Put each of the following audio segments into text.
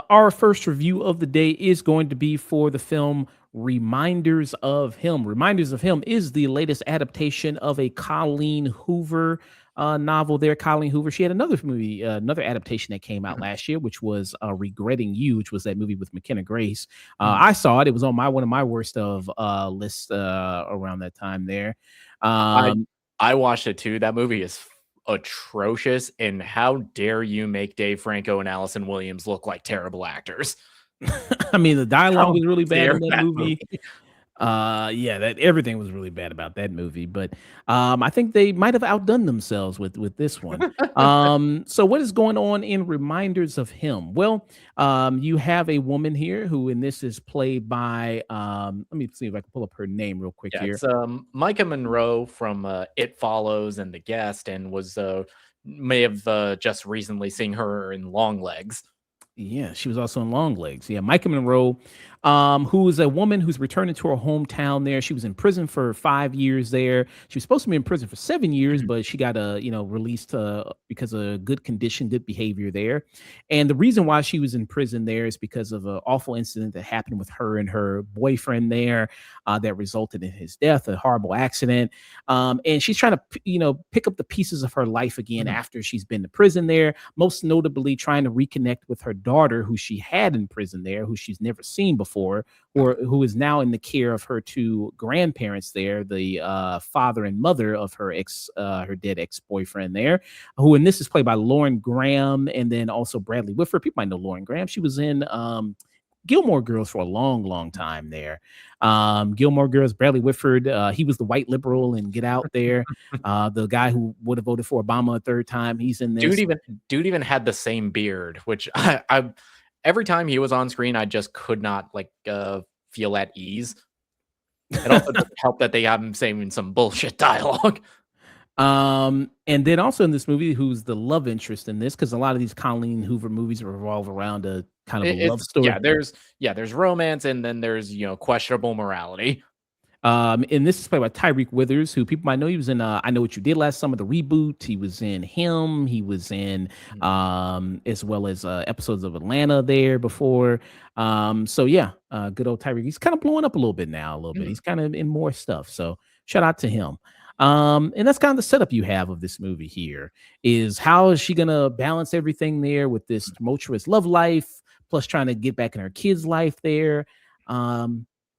Our first review of the day is going to be for the film Reminders of Him. Reminders of Him is the latest adaptation of a Colleen Hoover novel there. Colleen Hoover, she had another movie, another adaptation that came out Mhm, last year, which was Regretting You, which was that movie with McKenna Grace. mhm. I saw it. It was on my one of my worst of lists around that time there. I Um, I watched it too. That movie is atrocious, and how dare you make Dave Franco and Allison Williams look like terrible actors? I mean, the dialogue How was really bad dare in that that movie. movie? Yeah, that everything was really bad about that movie, but I think they might have outdone themselves with this one. So what is going on in Reminders of Him? Well, you have a woman here who in this is played by let me see if I can pull up her name real quick Yeah, here. it's, Micah Monroe from, It Follows and The Guest, and was, may have, just recently seen her in Longlegs. Yeah, she was also in Longlegs. Yeah, Micah Monroe, who is a woman who's returning to her hometown there. She was in prison for 5 years there. She was supposed to be in prison for 7 years, Mhm, but she got released because of good condition, good behavior there. And the reason why she was in prison there is because of an awful incident that happened with her and her boyfriend there that resulted in his death, a horrible accident. And she's trying to, pick up the pieces of her life again mhm. after she's been to prison there, most notably trying to reconnect with her daughter, who she had in prison there, who she's never seen before, or who is now in the care of her two grandparents there, the father and mother of her dead ex-boyfriend there, who in this is played by Lauren Graham and then also Bradley Whitford. People might know Lauren Graham. She was in Gilmore Girls for a long, long time there. Gilmore Girls, Bradley Whitford, he was the white liberal in Get Out there. The guy who would have voted for Obama a third time, he's in Dude this. even dude even had the same beard, which I every time he was on screen, I just could not, like, feel at ease. It also doesn't help that they have him saying some bullshit dialogue. And then also in this movie, who's the love interest in this? Because a lot of these Colleen Hoover movies revolve around a kind of a love It's story. there's romance and then there's, questionable morality. And this is played by Tyreek Withers, who people might know. He was in I Know What You Did Last Summer, the reboot. He was in Him. He was in Mhm, as well as episodes of Atlanta there before. So yeah, good old Tyreek. He's kind of blowing up a little bit now, a little bit. mhm. He's kind of in more stuff. So shout out to him. And that's kind of the setup you have of this movie here is how is she gonna balance everything there with this tumultuous love life, plus trying to get back in her kid's life there.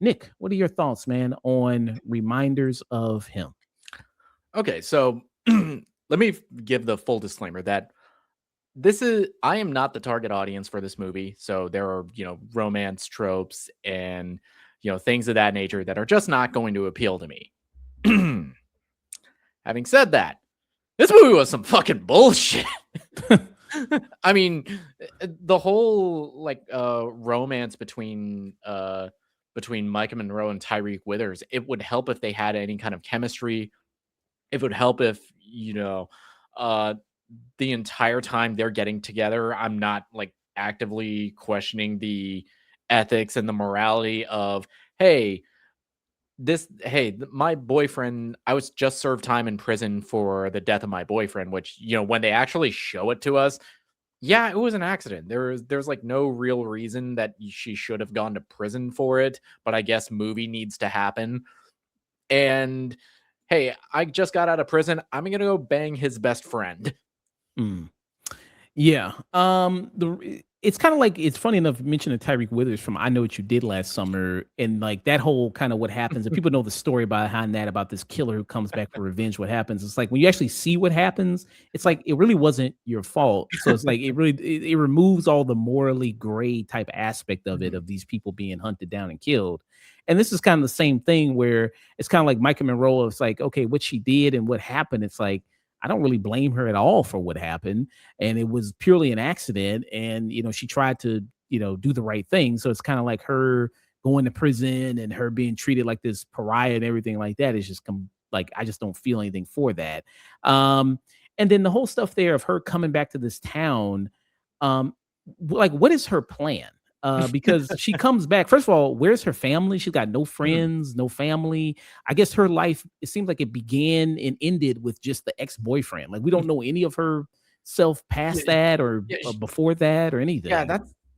Nick, what are your thoughts, man, on Reminders of Him? Okay, so let me give the full disclaimer that I am not the target audience for this movie. So there are, romance tropes and, things of that nature that are just not going to appeal to me. Having said that, this movie was some fucking bullshit. I mean, the whole like romance between Micah Monroe and Tyreek Withers, it would help if they had any kind of chemistry. It would help if, uh the entire time they're getting together, I'm not like actively questioning the ethics and the morality of, hey, my boyfriend, I was just served time in prison for the death of my boyfriend, which, when they actually show it to us, yeah, it was an accident. There's like no real reason that she should have gone to prison for it, but I guess movie needs to happen. And hey, I just got out of prison. I'm gonna go bang his best friend. Mm. Yeah. It's kind of like it's funny enough mentioning Tyreek Withers from I Know What You Did Last Summer, and like that whole kind of what happens. And people know the story behind that about this killer who comes back for revenge. What happens? It's like when you actually see what happens, it's like it really wasn't your fault. So it's like it removes all the morally gray type aspect of it Mhm. of these people being hunted down and killed. And this is kind of the same thing where it's kind of like Micah Monroe. It's like, okay, what she did and what happened. It's like I don't really blame her at all for what happened, and it was purely an accident. And she tried to do the right thing. So it's kind of like her going to prison and her being treated like this pariah and everything like that is just like I just don't feel anything for that. um and then the whole stuff there of her coming back to this town, um like, what is her plan? Because she comes back. First of all, where's her family? She's got no Mhm. friends, no family. I guess her life, it seems like it began and ended with just the ex-boyfriend. Like we don't know any of her self past Yeah, that or yeah, before that or yeah, anything.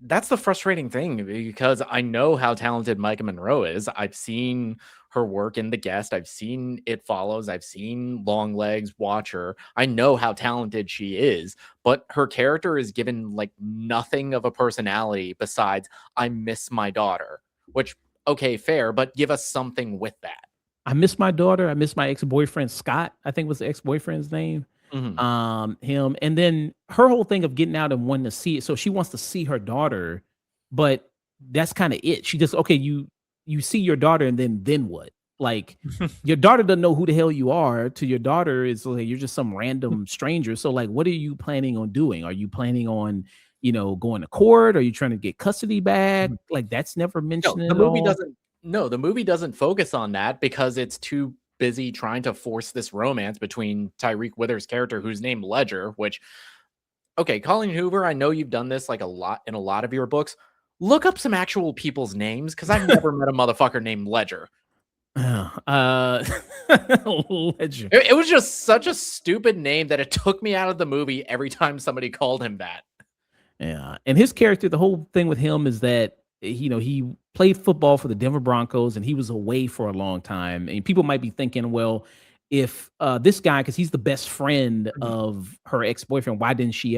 that's the frustrating thing because I know how talented Micah Monroe is. I've seen her work in The Guest. I've seen It Follows. I've seen Longlegs, Watcher. I know how talented she is, but her character is given like nothing of a personality besides I miss my daughter, which okay, fair, but give us something with that. I miss my daughter. I miss my ex-boyfriend, Scott, I think was the ex-boyfriend's name. Mhm. Him. And then her whole thing of getting out and wanting to see it. So she wants to see her daughter, but that's kind of it. She just, okay, you see your daughter, and then what? Like your daughter doesn't know who the hell you are. To your daughter, is like you're just some random stranger. So, like, what are you planning on doing? Are you planning on, going to court? Are you trying to get custody back? Like that's never No, mentioned the at movie all. doesn't no, the movie doesn't focus on that because it's too busy trying to force this romance between Tyreek Withers' character who's named Ledger, which okay, Colleen Hoover, I know you've done this like a lot in a lot of your books. Look up some actual people's names because I've never met a motherfucker named Ledger. uh Ledger. It was just such a stupid name that it took me out of the movie every time somebody called him that. Yeah, and his character, the whole thing with him is that he played football for the Denver Broncos, and he was away for a long time. And people might be thinking, well, if this guy, because he's the best friend Mhm, of her ex boyfriend, why didn't she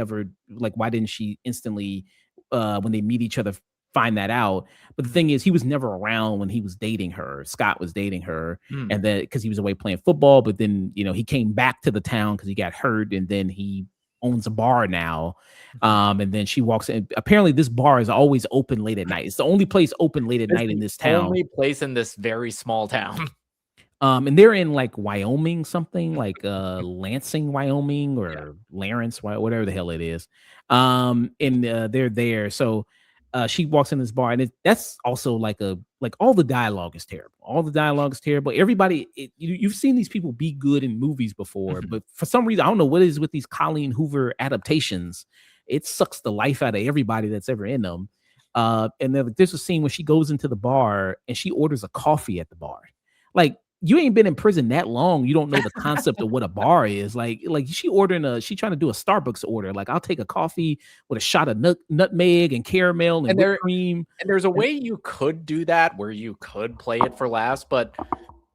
instantly, when they meet each other, find that out? But the mhm, thing is, he was never around when he was dating her. Scott was dating her, mm, and that because he was away playing football. But then he came back to the town because he got hurt, and then he owns a bar now. mhm. And then she walks in. Apparently, this bar is always open late at night. It's the only place open late at It's night in the this town. only place in this very small town. And they're in like Wyoming, something like Lansing, Wyoming, Yeah. or Lawrence, whatever the hell it is. And they're there. So she walks in this bar, and that's also like all the dialogue is terrible. All the dialogue is terrible. Everybody, you've seen these people be good in movies before, Mhm, but for some reason, I don't know what it is with these Colleen Hoover adaptations. It sucks the life out of everybody that's ever in them. And then there's a scene where she goes into the bar and she orders a coffee at the bar. Like, you ain't been in prison that long. You don't know the concept of what a bar is. Like she trying to do a Starbucks order. Like, I'll take a coffee with a shot of nutmeg and caramel and and whipped there cream. and there's a And way you could do that where you could play it for laughs, but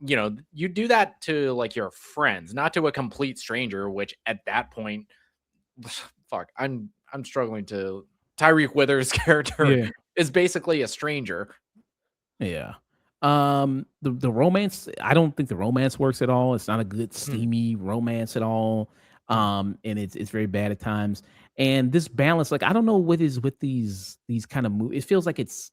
you do that to like your friends, not to a complete stranger, which at that point, fuck, I'm struggling to Tyreek Withers' character yeah, is basically a stranger. yeah. The romance, I don't think the romance works at all. It's not a good Mm, steamy romance at all. mm, And it's very bad at times. And this balance, like, I don't know what is with these kind of movies. It feels like it's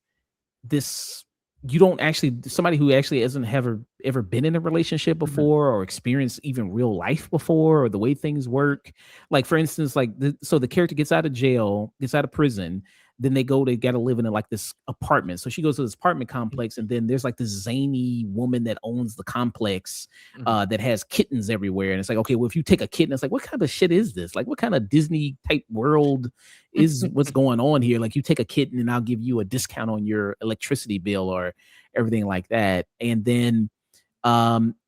this, you don't actually, somebody who actually hasn't ever been in a relationship mhm, before or experienced even real life before, or the way things work. Like, for instance, like so the character gets out of jail, gets out of prison, then they gotta live in like this apartment. So she goes to this apartment mhm, complex, and then there's like this zany woman that owns the complex, mhm. that has kittens everywhere. And it's like, okay, well, if you take a kitten, it's like, what kind of shit is this? Like, what kind of Disney type world is what's going on here? Like, you take a kitten and I'll give you a discount on your electricity bill or everything like that. And then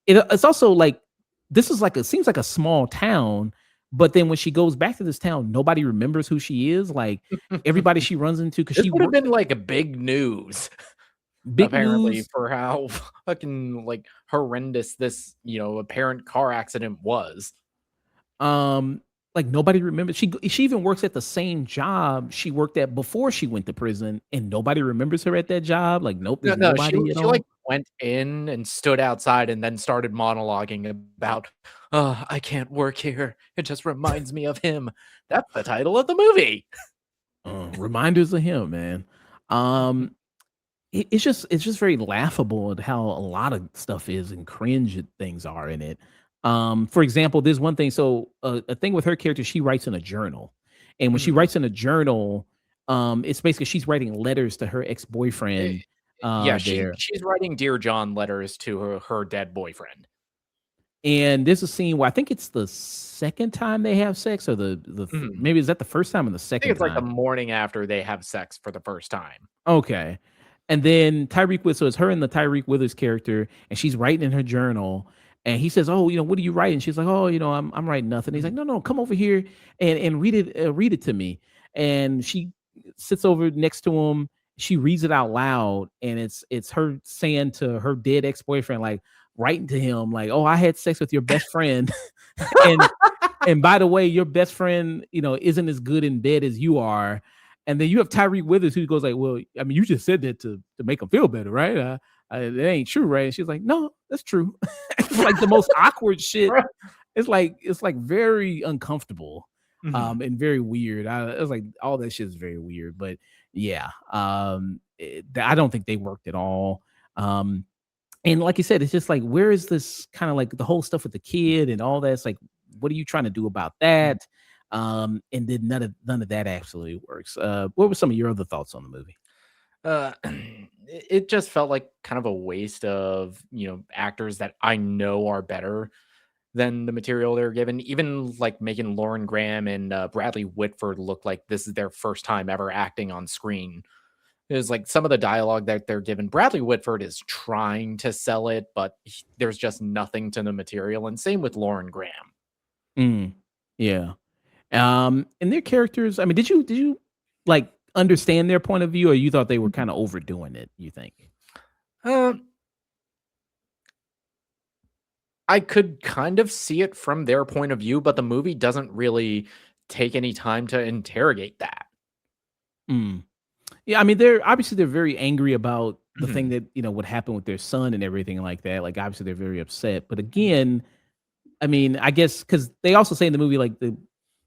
it's also like, this is like, it seems like a small town, but then when she goes back to this town, nobody remembers who she is. Like, everybody she runs into, because This she would have works been like a big news, big apparently, news. for how fucking like horrendous this, apparent car accident was. Um, like, nobody remembers. She even works at the same job she worked at before she went to prison, and nobody remembers her at that job. Like, nope, No, there's no, she nobody at she, like, all. went in and stood outside and then started monologuing about, "Oh, I can't work here. It just reminds me of him." That's the title of the movie. Reminders of him, man. Um, it's just very laughable at how a lot of stuff is, and cringe things are in it. For example, there's one thing. So a thing with her character, she writes in a journal, and when she Mhm. writes in a journal, it's basically she's writing letters to her ex Eh, boyfriend. yeah, There, she's writing Dear John letters to her dead boyfriend. And there's a scene where I think it's the second time they have sex, or Mhm. maybe is that the first time or the I think second it's like the time? morning after they have sex for the first time. Okay. And then so it's her and the Tyreek Withers character, and she's writing in her journal. And he says, "Oh, what are you writing?" She's like, "Oh, I'm writing nothing." He's like, Mhm. "No, no, come over here and read it to me." And she sits over next to him. She reads it out loud, and it's her saying to her dead ex boyfriend, like writing to him, like, "Oh, I had sex with your best friend, and by the way, your best friend, isn't as good in bed as you are." And then you have Tyreek Withers who goes like, "Well, I mean, you just said that to make him feel better, right? That ain't true, right?" And she's like, "No, that's true." It's like the most awkward shit. It's like very uncomfortable, Mhm. and very weird. It was like all that shit is very weird. But yeah, I don't think they worked at all. Um, and like you said, it's just like, where is this kind of like the whole stuff with the kid and all that? It's like, what are you trying to do about Mhm. that? And then none of that absolutely works. What were some of your other thoughts on the movie? It just felt like kind of a waste of, actors that I know are better than the material they're given. Even like making Lauren Graham and Bradley Whitford look like this is their first time ever acting on screen. Is like some of the dialogue that they're given. Bradley Whitford is trying to sell it, but there's just nothing to the material. And same with Lauren Graham. Mm, yeah. And their characters. I mean, did you like understand their point of view, or you thought they were Mhm. kind of overdoing it? You think? Uh, I could kind of see it from their point of view, but the movie doesn't really take any time to interrogate that. Mm. Yeah, I mean, they're very angry about the thing Mhm. that would happen with their son and everything like that. Like, obviously, they're very upset. But Mhm. again, I mean, I guess because they also say in the movie, like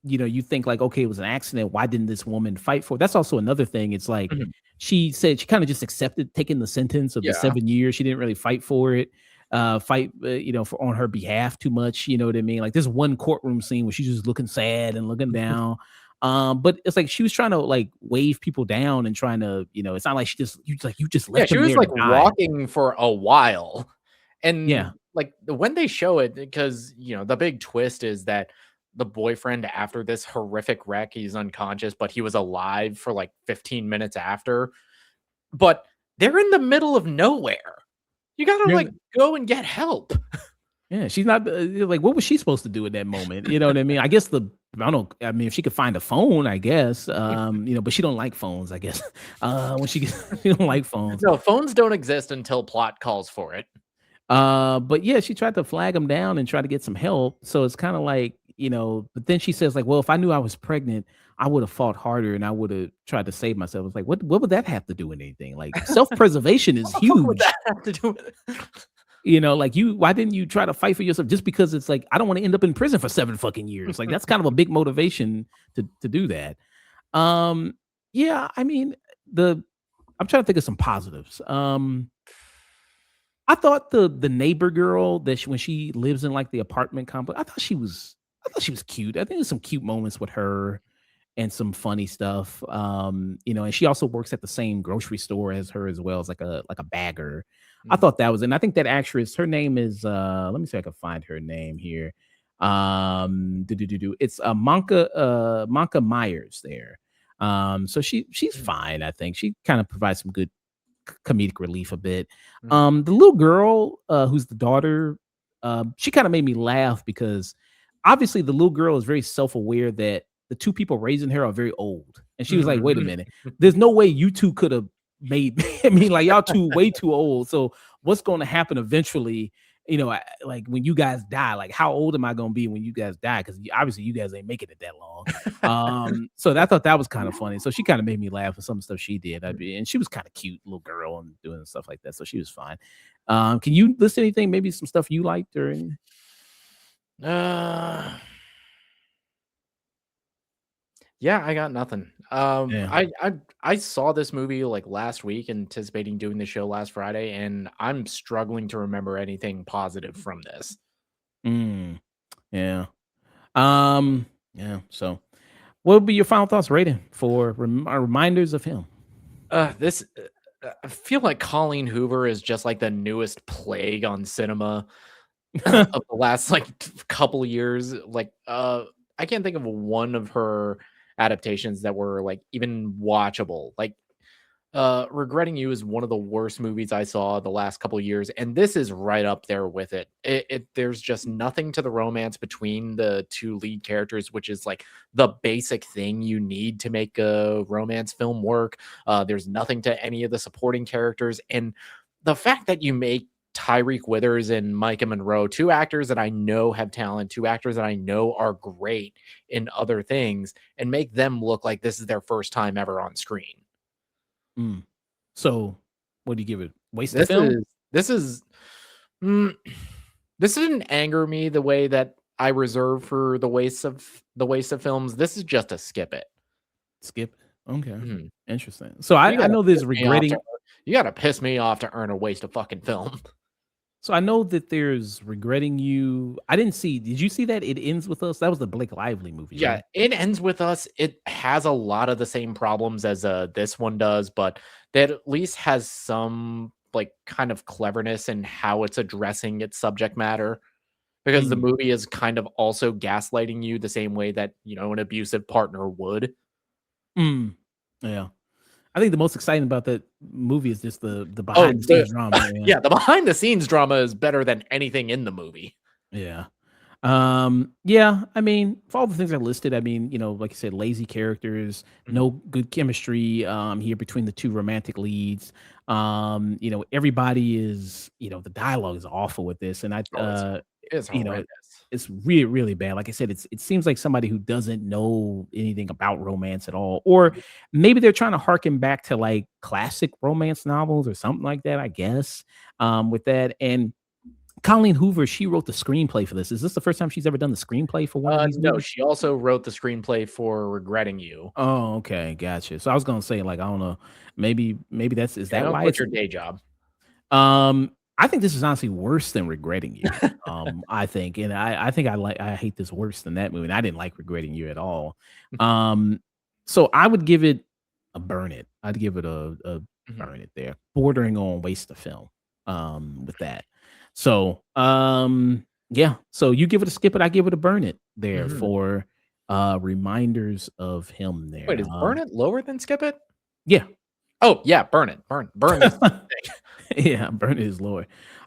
you think like, okay, it was an accident. Why didn't this woman fight for it? That's also another thing. It's like Mhm. she said she kind of just accepted taking the sentence of the Yeah. 7 years. She didn't really fight for it, for on her behalf too much. You know what I mean? Like, there's one courtroom scene where she's just looking sad and looking down. But it's like she was trying to like wave people down and trying to, it's not like you just Yeah, left she him was, there to like, die. rocking for a while, Yeah. and, like, when they show it because, the big twist is that the boyfriend after this horrific wreck, he's unconscious, but he was alive for, like, 15 minutes after, but they're in the middle of nowhere. You gotta, You're like, go and get help. Yeah, she's not like, what was she supposed to do at that moment? You know what I mean? I guess I don't know. I mean, if she could find a phone, I guess. But she don't like phones, I guess. When she she don't like phones. No, phones don't exist until plot calls for it. But yeah, she tried to flag him down and try to get some help. So it's kind of like, but then she says like, well, if I knew I was pregnant, I would have fought harder and I would have tried to save myself. It's like, what would that have to do with anything? Like, self-preservation is What the fuck would that huge. have to do with it? Like, why didn't you try to fight for yourself just because it's like, I don't want to end up in prison for 7 fucking years. Like, that's kind of a big motivation to do that. Um, yeah, I mean, the I'm trying to think of some positives. I thought the neighbor girl that when she lives in like the apartment complex, I thought she was cute. I think there's some cute moments with her and some funny stuff. And she also works at the same grocery store as her as well as like a bagger. I Mm, thought that was, and I think that actress, her name is let me see if I can find her name here. It's Monka Myers there. So she's mm, fine, I think. She kind of provides some good comedic relief a bit. mm, The little girl, who's the daughter, she kind of made me laugh because obviously the little girl is very self-aware that the two people raising her are very old. And she was like, wait a mhm. minute, there's no way you two could have made I mean, like, y'all two way too old. So what's going to happen eventually? Like when you guys die, like how old am I going to be when you guys die? Because obviously you guys ain't making it that long. So I thought that was kind of funny. So she kind of made me laugh with some stuff she did. And she was kind of cute, little girl, and doing stuff like that. So she was fine. Can you list anything? Maybe some stuff you liked or anything? Uh Yeah, I got nothing. Yeah. I saw this movie like last week, anticipating doing the show last Friday, and I'm struggling to remember anything positive from this. Mm, yeah. Yeah. So, what would be your final thoughts rating for reminders of him? I feel like Colleen Hoover is just like the newest plague on cinema. of the last like couple years. Like I can't think of one of her adaptations that were like even watchable. Like Regretting You is one of the worst movies I saw the last couple years, and this is right up there with it. There's just nothing to the romance between the two lead characters, which is like the basic thing you need to make a romance film work. There's nothing to any of the supporting characters, and the fact that you make Tyreek Withers and Micah Monroe, two actors that I know have talent, two actors that I know are great in other things, and make them look like this is their first time ever on screen. Mm. So, what do you give it? Waste of This film? is this is mm, this didn't anger me the way that I reserve for the waste of films. This is just a skip it. Skip. Okay. Mhm. Interesting. So You I gotta know piss there's me off to regretting. you gotta piss me off to earn a waste of fucking film. So I know that there's regretting you. I didn't see. Did you see that? It ends with us. That was the Blake Lively movie, Yeah, right? it ends with us. It has a lot of the same problems as this one does, but that at least has some like kind of cleverness in how it's addressing its subject matter. Because the Mm, movie is kind of also gaslighting you the same way that, an abusive partner would. mm. Yeah. I think the most exciting about that movie is just the Oh, behind the the scenes drama. Yeah. yeah, the behind the scenes drama is better than anything in the movie. Yeah. Yeah, I mean, for all the things I listed, I mean, like I said, lazy characters, Mhm. no good chemistry here between the two romantic leads. Everybody is, the dialogue is awful with this. And Oh, it's you know, horrendous. it's really, really bad. Like I said, it seems like somebody who doesn't know anything about romance at all. Or Mhm. maybe they're trying to harken back to like classic romance novels or something like that, I guess. With that. And Colleen Hoover, she wrote the screenplay for this. Is this the first time she's ever done the screenplay for one of these No, movies? she also wrote the screenplay for Regretting You. Oh, okay, gotcha. So I was gonna say, like, I don't know, maybe is Yeah, that don't why quit it's your day job. I think this is honestly worse than Regretting You. I think, and I think I hate this worse than that movie. And I didn't like Regretting You at all. Um, so I would give it a burn it. I'd give it a Mhm, burn it there, bordering on waste of film. With that. So yeah. So you give it a skip it, I give it a burn it there mhm. for reminders of him Wait, there. is Burn It lower than Skip It? Yeah. Oh, yeah, Burn It. Burn this thing. Yeah, burn his lord.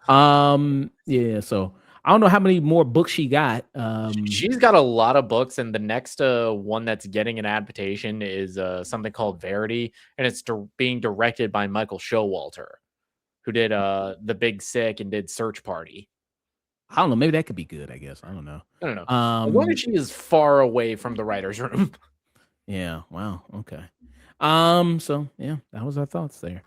Yeah, so I don't know how many more books she got. She's got a lot of books, and the next one that's getting an adaptation is something called Verity, and it's being directed by Michael Showalter, who did The Big Sick and did Search Party. I don't know, maybe that could be good, I guess. I don't know. I don't know. As long as Um, she is far away from the writer's room. yeah, wow, okay. So yeah, that was our thoughts there.